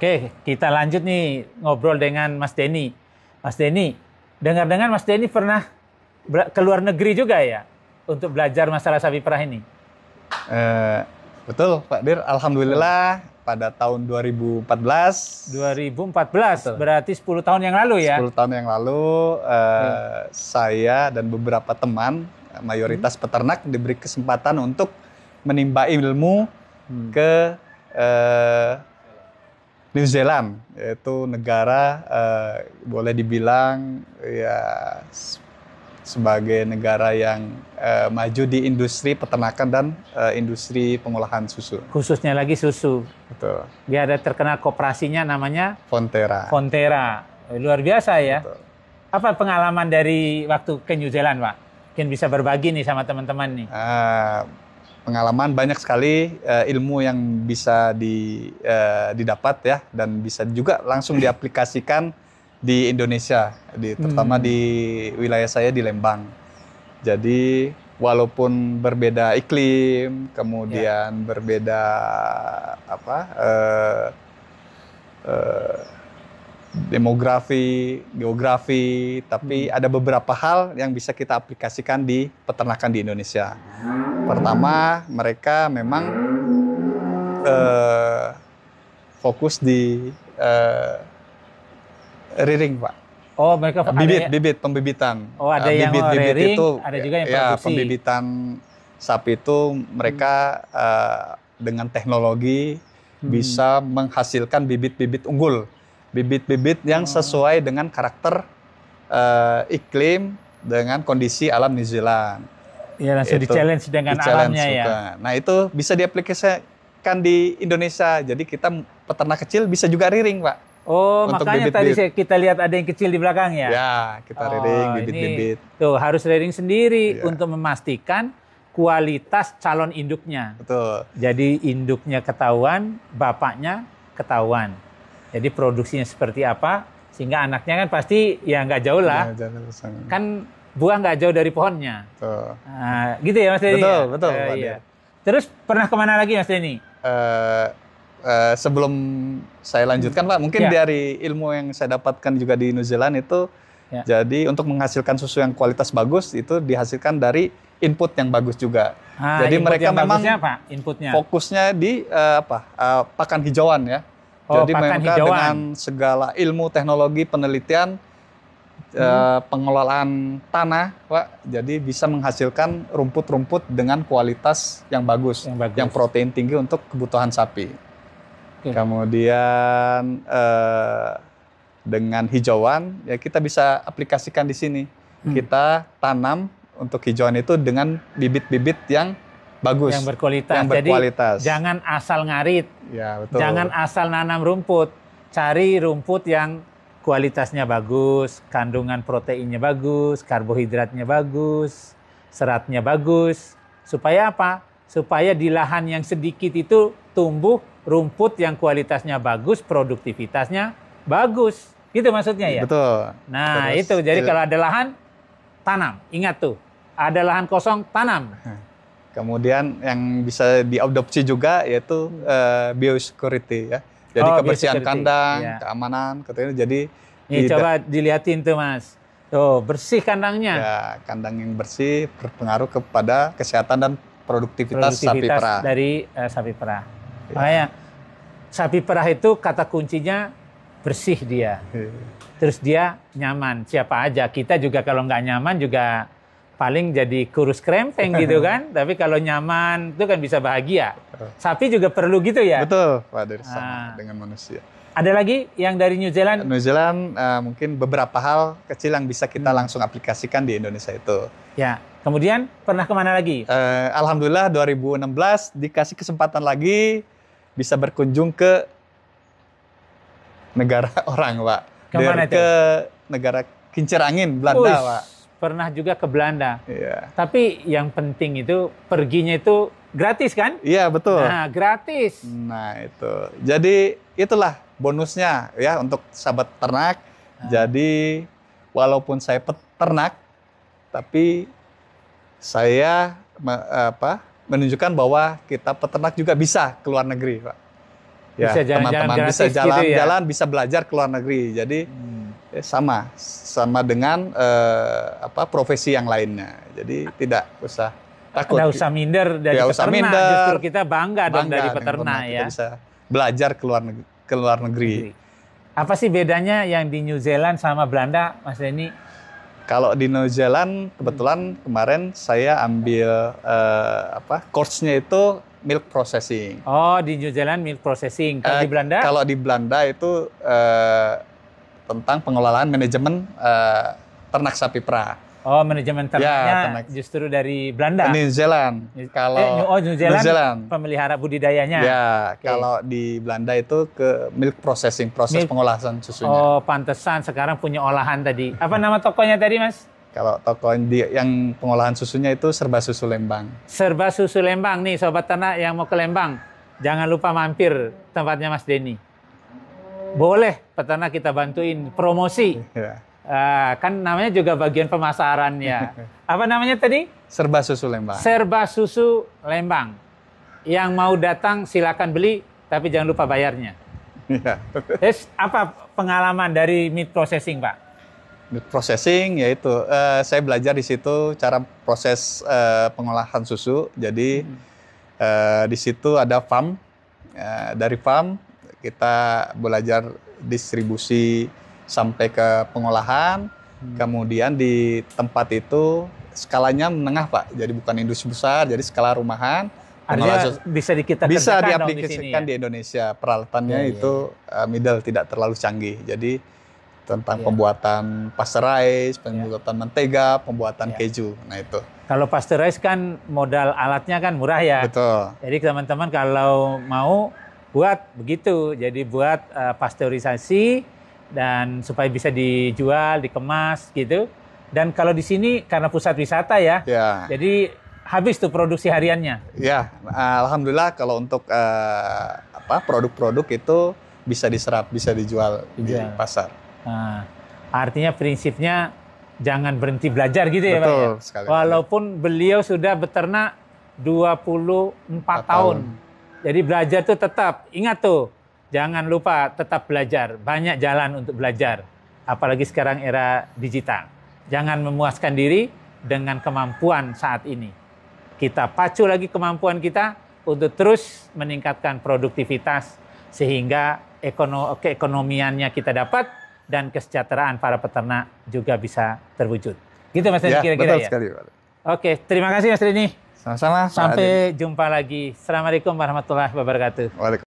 Oke, kita lanjut nih ngobrol dengan Mas Denny. Mas Denny, dengar-dengar Mas Denny pernah ke luar negeri juga ya untuk belajar masalah sapi perah ini? Betul, Pak Dir. Alhamdulillah pada tahun 2014. 2014, Betul. berarti 10 tahun yang lalu ya? 10 tahun yang lalu, saya dan beberapa teman, mayoritas peternak, diberi kesempatan untuk menimba ilmu ke New Zealand, yaitu negara boleh dibilang ya sebagai negara yang maju di industri peternakan dan industri pengolahan susu. Khususnya lagi susu. Betul. Dia ada terkenal koperasinya namanya Fonterra. Fonterra. Luar biasa ya. Betul. Apa pengalaman dari waktu ke New Zealand, Pak? Mungkin bisa berbagi nih sama teman-teman nih. Pengalaman banyak sekali, ilmu yang bisa didapat ya, dan bisa juga langsung diaplikasikan di Indonesia, terutama di wilayah saya di Lembang. Jadi walaupun berbeda iklim, kemudian berbeda demografi, geografi, tapi ada beberapa hal yang bisa kita aplikasikan di peternakan di Indonesia. Pertama, mereka memang fokus di rearing, Pak. Oh, mereka bibit pembibitan. Oh, ada yang rearing, itu, ada juga yang produksi. Ya, pembibitan sapi itu mereka dengan teknologi bisa menghasilkan bibit-bibit unggul. Bibit-bibit yang sesuai dengan karakter iklim dengan kondisi alam New Zealand. Ya, langsung di-challenge dengan alamnya ya. Nah, itu bisa diaplikasikan di Indonesia. Jadi kita peternak kecil bisa juga rearing, Pak. Oh, makanya tadi kita lihat ada yang kecil di belakang ya? Ya, kita rearing bibit-bibit. Tuh, harus rearing sendiri untuk memastikan kualitas calon induknya. Betul. Jadi induknya ketahuan, bapaknya ketahuan. Jadi produksinya seperti apa, sehingga anaknya kan pasti ya nggak jauh lah. Ya, kan buah nggak jauh dari pohonnya. Betul. Nah, gitu ya Mas Denny? Betul, betul. Iya. Terus pernah kemana lagi Mas Denny? Sebelum saya lanjutkan Pak, mungkin dari ilmu yang saya dapatkan juga di New Zealand itu, jadi untuk menghasilkan susu yang kualitas bagus, itu dihasilkan dari input yang bagus juga. Jadi mereka memang inputnya fokusnya di pakan hijauan ya. Jadi mereka dengan segala ilmu, teknologi, penelitian, pengelolaan tanah, Pak, jadi bisa menghasilkan rumput-rumput dengan kualitas yang bagus, yang protein tinggi untuk kebutuhan sapi. Kemudian dengan hijauan, ya kita bisa aplikasikan di sini. Kita tanam untuk hijauan itu dengan bibit-bibit yang bagus, yang berkualitas. Jadi jangan asal ngarit, ya, betul. Jangan asal nanam rumput, cari rumput yang kualitasnya bagus, kandungan proteinnya bagus, karbohidratnya bagus, seratnya bagus. Supaya apa? Supaya di lahan yang sedikit itu tumbuh rumput yang kualitasnya bagus, produktivitasnya bagus. Gitu maksudnya ya? Betul. Nah, terus, itu. Jadi kalau ada lahan, tanam. Ingat tuh, ada lahan kosong, tanam. Kemudian yang bisa diadopsi juga yaitu biosecurity ya. Jadi kebersihan kandang, keamanan, katanya. Jadi coba dilihatin tuh Mas. Tuh, bersih kandangnya. Ya, kandang yang bersih berpengaruh kepada kesehatan dan produktivitas sapi perah. Dari sapi perah. Makanya sapi perah itu kata kuncinya bersih dia. Terus dia nyaman. Siapa aja. Kita juga kalau nggak nyaman juga paling jadi kurus krempeng gitu kan. Tapi kalau nyaman itu kan bisa bahagia. Sapi juga perlu gitu ya? Betul, Pak, dari sama dengan manusia. Ada lagi yang dari New Zealand? New Zealand mungkin beberapa hal kecil yang bisa kita langsung aplikasikan di Indonesia itu. Ya, kemudian pernah kemana lagi? Alhamdulillah 2016 dikasih kesempatan lagi bisa berkunjung ke negara orang, Pak. Kemana itu? Ke negara Kincir Angin, Belanda, Pak. Pernah juga ke Belanda. Iya. Tapi yang penting itu perginya itu gratis kan? Iya, betul. Nah, gratis. Nah, itu. Jadi itulah bonusnya ya untuk sahabat ternak. Jadi walaupun saya peternak, tapi saya menunjukkan bahwa kita peternak juga bisa ke luar negeri, Pak. Ya, bisa jalan-jalan teman-teman gratis bisa jalan-jalan, gitu ya? bisa belajar ke luar negeri. Jadi sama dengan profesi yang lainnya. Jadi tidak usah takut. Tidak usah minder dari peternak, justru kita bangga dong dari peternak ya. Kita bisa belajar ke luar negeri. Apa sih bedanya yang di New Zealand sama Belanda, Mas Denny? Kalau di New Zealand kebetulan kemarin saya ambil course-nya itu milk processing. Oh, di New Zealand milk processing. Kalau di Belanda? Kalau di Belanda itu tentang pengelolaan manajemen ternak sapi perah. Oh, manajemen ternaknya justru dari Belanda. New Zealand. New Zealand. Pemelihara budidayanya. Ya, kalau di Belanda itu ke milk processing, proses pengolahan susunya. Oh, pantesan sekarang punya olahan tadi. Apa nama tokonya tadi, Mas? Kalau toko yang pengolahan susunya itu Serba Susu Lembang. Serba Susu Lembang nih, sobat ternak yang mau ke Lembang, jangan lupa mampir tempatnya Mas Denny. Boleh peternak kita bantuin promosi. Ya. Kan namanya juga bagian pemasarannya. Apa namanya tadi? Serba Susu Lembang. Serba Susu Lembang. Yang mau datang silakan beli, tapi jangan lupa bayarnya. Ya. Terus apa pengalaman dari meat processing, Pak? Meat processing yaitu saya belajar di situ cara proses pengolahan susu. Jadi di situ ada farm. Dari farm kita belajar distribusi sampai ke pengolahan, kemudian di tempat itu skalanya menengah Pak, jadi bukan industri besar, jadi skala rumahan. Artinya bisa diaplikasikan di Indonesia, peralatannya itu middle, tidak terlalu canggih. Jadi tentang pembuatan pasteurize, pembuatan mentega, pembuatan keju, nah itu. Kalau pasteurize kan modal alatnya kan murah ya. Betul. Jadi teman-teman kalau mau buat begitu, jadi buat pasteurisasi dan supaya bisa dijual, dikemas gitu. Dan kalau di sini karena pusat wisata ya, jadi habis tuh produksi hariannya. Ya, alhamdulillah kalau untuk produk-produk itu bisa diserap, bisa dijual di pasar. Nah, artinya prinsipnya jangan berhenti belajar gitu ya Pak ya. Sekali. Walaupun beliau sudah beternak 24 tahun. Jadi belajar tuh tetap, ingat tuh. Jangan lupa tetap belajar, banyak jalan untuk belajar. Apalagi sekarang era digital. Jangan memuaskan diri dengan kemampuan saat ini. Kita pacu lagi kemampuan kita untuk terus meningkatkan produktivitas sehingga keekonomiannya kita dapat dan kesejahteraan para peternak juga bisa terwujud. Gitu Mas Denny kira-kira ya? Betul sekali Pak. Oke, terima kasih Mas Denny. Sama-sama. Sampai jumpa lagi. Assalamualaikum warahmatullahi wabarakatuh.